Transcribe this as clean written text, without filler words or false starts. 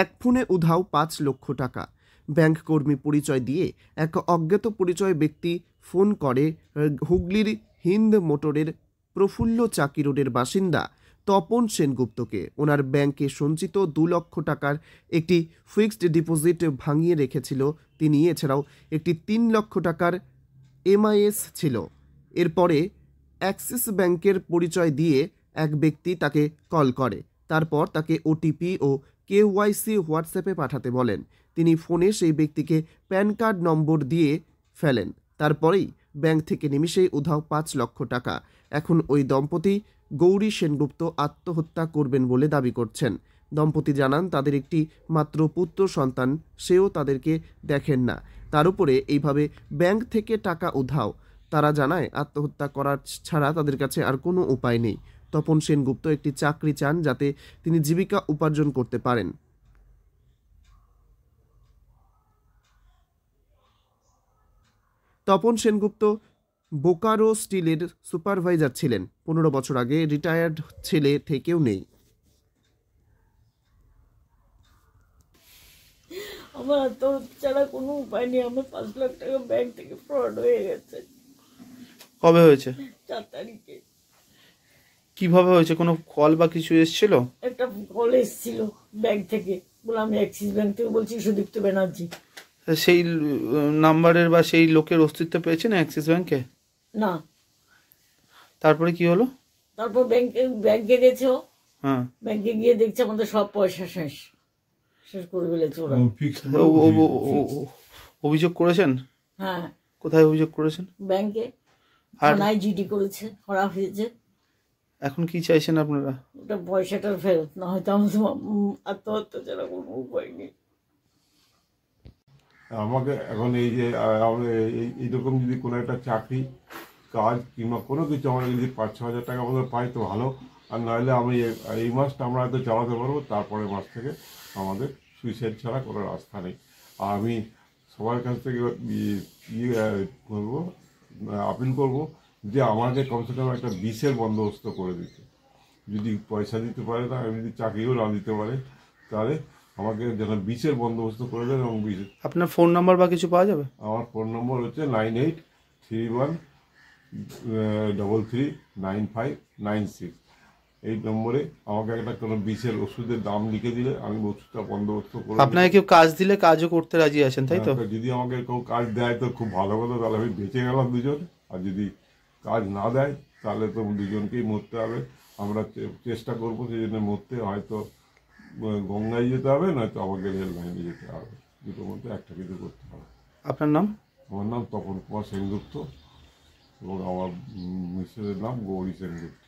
এক ফোনে উধাও ৫ লক্ষ টাকা। ব্যাংক কর্মী পরিচয় দিয়ে এক অজ্ঞাত পরিচয় ব্যক্তি ফোন করে হুগলির হিন্দ মোটরের প্রফুল্ল চাকি রোডের বাসিন্দা তপন সেনগুপ্তকে। ওনার ব্যাংকে সঞ্চিত ২ লক্ষ টাকার একটি ফিক্সড ডিপোজিট ভাঙিয়ে রেখেছিল তিনি। এছাড়াও একটি ৩ লক্ষ টাকার এমআইএস ছিল। এরপরে অ্যাক্সিস ব্যাংকের পরিচয় দিয়ে এক ব্যক্তি তাকে কল করে। তারপর তাকে ওটিপি ও কেওয়াইসি হোয়াটসঅ্যাপে পাঠাতে বলেন। তিনি ফোনে সেই ব্যক্তিকে প্যান কার্ড নম্বর দিয়ে ফেলেন। তারপরেই ব্যাংক থেকে নিমিষেই উধাও ৫ লক্ষ টাকা। এখন ওই দম্পতি গৌরী সেনগুপ্ত আত্মহত্যা করবেন বলে দাবি করছেন। দম্পতি জানান তাদের একটি মাত্র পুত্র সন্তান, সেও তাদেরকে দেখেন না। তার উপরে এইভাবে ব্যাংক থেকে টাকা উধাও। তারা জানায় আত্মহত্যা করার ছাড়া তাদের কাছে আর কোনো উপায় নেই। তপন সেনগুপ্ত একটি চাকরি চান যাতে তিনি জীবিকা উপার্জন করতে পারেন। তপন সেনগুপ্ত বোকারো স্টিলের সুপারভাইজার ছিলেন। ১৫ বছর আগে রিটায়ার্ড ছেলে থেকেও নেই। আমার আত্মহত্যা ছাড়া কোনো উপায় নেই। আমার ৫ লাখ টাকা ব্যাংক থেকে ফ্রড হয়ে গেছে। কবে হয়েছে? ৪ তারিখে। কিভাবে হয়েছে? কোনো কল বা কিছু এসেছিল? একটা কল এসেছিল ব্যাংক থেকে, বললাম আমি অ্যাক্সিস ব্যাংক থেকে বলছি, সুদীপ্ত ব্যানার্জি। সেই নাম্বারের বা সেই লোকের অস্তিত্ব পেয়েছেন অ্যাক্সিস ব্যাংকে? না। তারপরে কি হলো? তারপর ব্যাংকে গেছে ও। হ্যাঁ। ব্যাংকে গিয়ে দেখছে আমাদের সব পয়সা শেষ করে ফেলেছে ওরা। অভিযোগ করেছেন? হ্যাঁ। কোথায় অভিযোগ করেছেন? ব্যাংকে। আর থানায় জিডি করা হয়েছে। এখন কি চাইছেন আপনারা? ওটা পয়সাটা ফেরত, না হয়তো আমাদের আত্মহত্যা ছাড়া কোনো উপায় নেই। আমাকে এখন এই যে এইরকম যদি কোনো একটা চাকরি কাজ কিংবা কোনো কিছু আমরা যদি ৫-৬ হাজার টাকা মতো পাই তো ভালো। আর নাহলে আমি এই মাসটা আমরা হয়তো চালাতে পারবো, তারপরে মাস থেকে আমাদের সুইসাইড ছাড়া কোনো রাস্তা নেই। আর আমি সবার কাছ থেকে করবো, আপিল করবো যে আমাকে কমসে কম একটা বিষের বন্দোবস্ত করে দিতে। যদি পয়সা দিতে পারে না, যদি চাকরিও না দিতে পারে, তাহলে আমাকে যেন বিষের বন্দোবস্ত করে দেন। এবং আপনার ফোন নাম্বার বা কিছু পাওয়া যাবে? আমার ফোন নম্বর হচ্ছে 9831339596। এই নম্বরে আমাকে একটা কোনো বিষের ওষুধের দাম লিখে দিলে আমি ওষুধটা বন্দোবস্ত করে। আপনাকে কেউ কাজ দিলে কাজও করতে রাজি আছেন, তাই তো? যদি আমাকে কেউ কাজ দেয় তো খুব ভালো কথা, তাহলে আমি বেঁচে গেলাম দুজন। আর যদি কাজ না দেয় তাহলে তো দুজনকেই মরতে হবে। আমরা চেষ্টা করবো সেই জন্য মরতে, হয়তো গঙ্গায় যেতে হবে, নয়তো আমাকে রেল লাইনে যেতে হবে। দুটোর মধ্যে একটা কিছু করতে হবে। আপনার নাম? আমার নাম তপন কুমার সেনগুপ্ত এবং আমার মিসেসের নাম গৌরী সেনগুপ্ত।